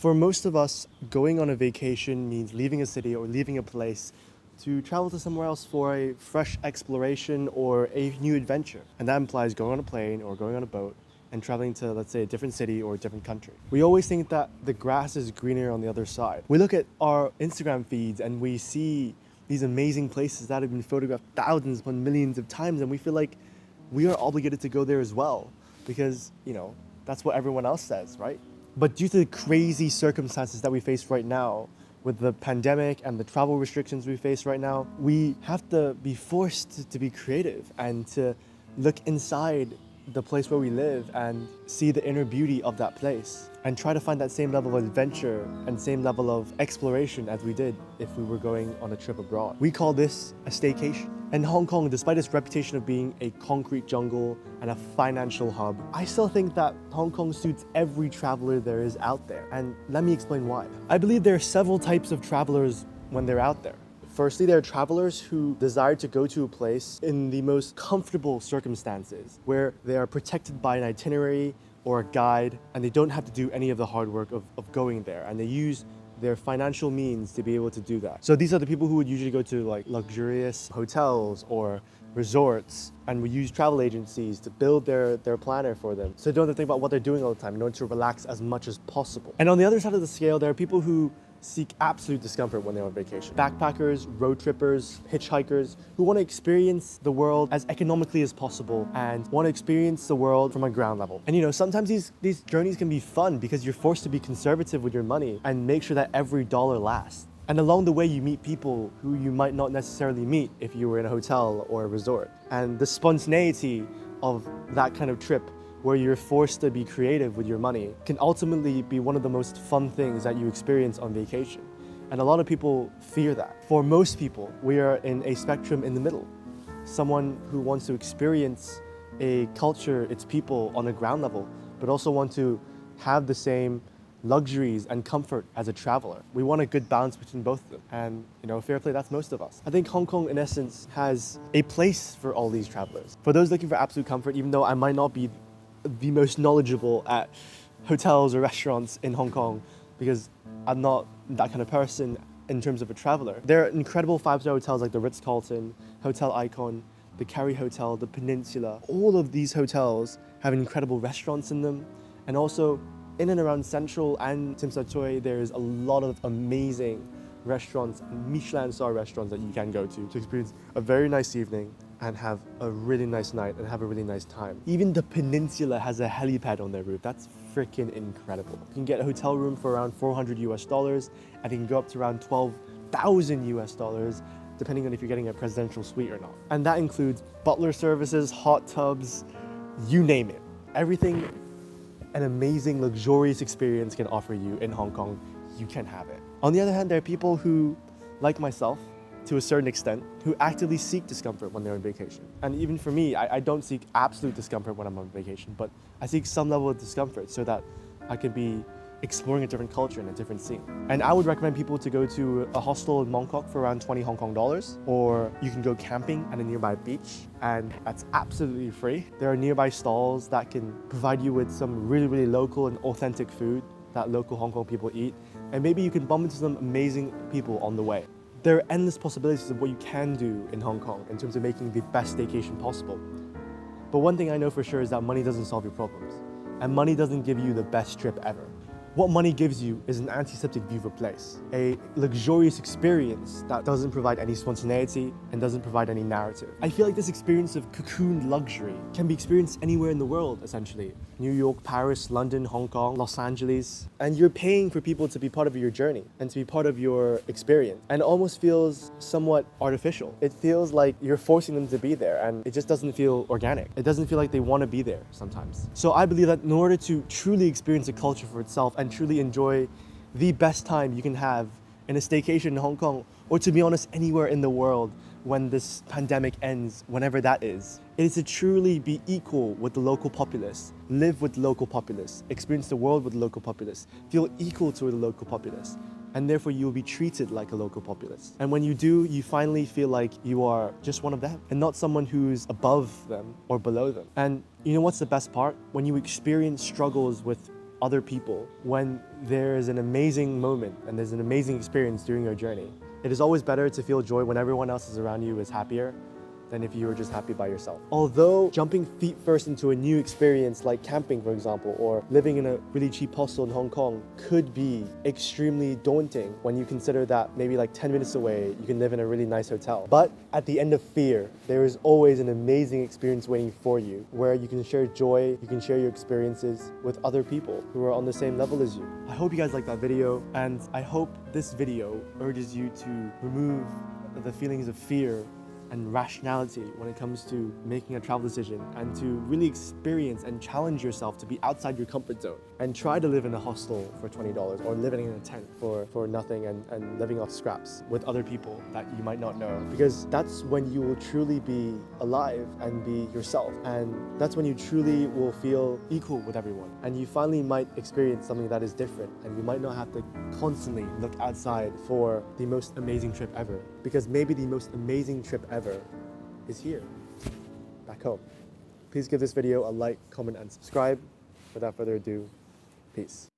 For most of us, going on a vacation means leaving a city or leaving a place to travel to somewhere else for a fresh exploration or a new adventure. And that implies going on a plane or going on a boat and traveling to, let's say, a different city or a different country. We always think that the grass is greener on the other side. We look at our Instagram feeds and we see these amazing places that have been photographed thousands upon millions of times, and we feel like we are obligated to go there as well because, that's what everyone else says, right? But due to the crazy circumstances that we face right now, with the pandemic and the travel restrictions we face right now, we have to be forced to be creative and to look inside the place where we live and see the inner beauty of that place and try to find that same level of adventure and same level of exploration as we did if we were going on a trip abroad. We call this a staycation. And Hong Kong, despite its reputation of being a concrete jungle and a financial hub, I still think that Hong Kong suits every traveler there is out there. And let me explain why. I believe there are several types of travelers when they're out there. Firstly, there are travelers who desire to go to a place in the most comfortable circumstances, where they are protected by an itinerary or a guide, and they don't have to do any of the hard work of going there. And they use their financial means to be able to do that. So these are the people who would usually go to like luxurious hotels or resorts and would use travel agencies to build their planner for them. So they don't have to think about what they're doing all the time in order to relax as much as possible. And on the other side of the scale, there are people who seek absolute discomfort when they're on vacation. Backpackers, road trippers, hitchhikers who want to experience the world as economically as possible and want to experience the world from a ground level. And sometimes these journeys can be fun because you're forced to be conservative with your money and make sure that every dollar lasts. And along the way, you meet people who you might not necessarily meet if you were in a hotel or a resort. And the spontaneity of that kind of trip where you're forced to be creative with your money can ultimately be one of the most fun things that you experience on vacation. And a lot of people fear that. For most people, we are in a spectrum in the middle. Someone who wants to experience a culture, its people on a ground level, but also want to have the same luxuries and comfort as a traveler. We want a good balance between both of them. And fair play, that's most of us. I think Hong Kong, in essence, has a place for all these travelers. For those looking for absolute comfort, even though I might not be the most knowledgeable at hotels or restaurants in Hong Kong because I'm not that kind of person in terms of a traveler. There are incredible 5-star hotels like the Ritz-Carlton, Hotel Icon, the Cary Hotel, the Peninsula. All of these hotels have incredible restaurants in them. And also in and around Central and Tsim Sha Tsui, there is a lot of amazing restaurants, Michelin star restaurants that you can go to experience a very nice evening and have a really nice night and have a really nice time. Even the Peninsula has a helipad on their roof. That's freaking incredible. You can get a hotel room for around $400 and it can go up to around $12,000 depending on if you're getting a presidential suite or not. And that includes butler services, hot tubs, you name it. Everything an amazing, luxurious experience can offer you in Hong Kong, you can have it. On the other hand, there are people who, like myself, to a certain extent, who actively seek discomfort when they're on vacation. And even for me, I don't seek absolute discomfort when I'm on vacation, but I seek some level of discomfort so that I can be exploring a different culture and a different scene. And I would recommend people to go to a hostel in Mongkok for around 20 Hong Kong dollars, or you can go camping at a nearby beach, and that's absolutely free. There are nearby stalls that can provide you with some really, really local and authentic food that local Hong Kong people eat, and maybe you can bump into some amazing people on the way. There are endless possibilities of what you can do in Hong Kong in terms of making the best staycation possible. But one thing I know for sure is that money doesn't solve your problems, and money doesn't give you the best trip ever. What money gives you is an antiseptic view of a place, a luxurious experience that doesn't provide any spontaneity and doesn't provide any narrative. I feel like this experience of cocooned luxury can be experienced anywhere in the world, essentially. New York, Paris, London, Hong Kong, Los Angeles. And you're paying for people to be part of your journey and to be part of your experience. And it almost feels somewhat artificial. It feels like you're forcing them to be there, and it just doesn't feel organic. It doesn't feel like they want to be there sometimes. So I believe that in order to truly experience a culture for itself and truly enjoy the best time you can have in a staycation in Hong Kong, or to be honest, anywhere in the world when this pandemic ends, whenever that is, it is to truly be equal with the local populace, live with the local populace, experience the world with the local populace, feel equal to the local populace, and therefore you'll be treated like a local populace. And when you do, you finally feel like you are just one of them and not someone who's above them or below them. And you know what's the best part? When you experience struggles with other people when there is an amazing moment and there's an amazing experience during your journey. It is always better to feel joy when everyone else is around you is happier than if you were just happy by yourself. Although jumping feet first into a new experience like camping, for example, or living in a really cheap hostel in Hong Kong could be extremely daunting when you consider that maybe like 10 minutes away, you can live in a really nice hotel. But at the end of fear, there is always an amazing experience waiting for you where you can share joy, you can share your experiences with other people who are on the same level as you. I hope you guys liked that video, and I hope this video urges you to remove the feelings of fear and rationality when it comes to making a travel decision, and to really experience and challenge yourself to be outside your comfort zone and try to live in a hostel for $20 or living in a tent for nothing and living off scraps with other people that you might not know, because that's when you will truly be alive and be yourself, and that's when you truly will feel equal with everyone, and you finally might experience something that is different, and you might not have to constantly look outside for the most amazing trip ever, because maybe the most amazing trip ever is here, back home. Please give this video a like, comment, and subscribe. Without further ado, peace.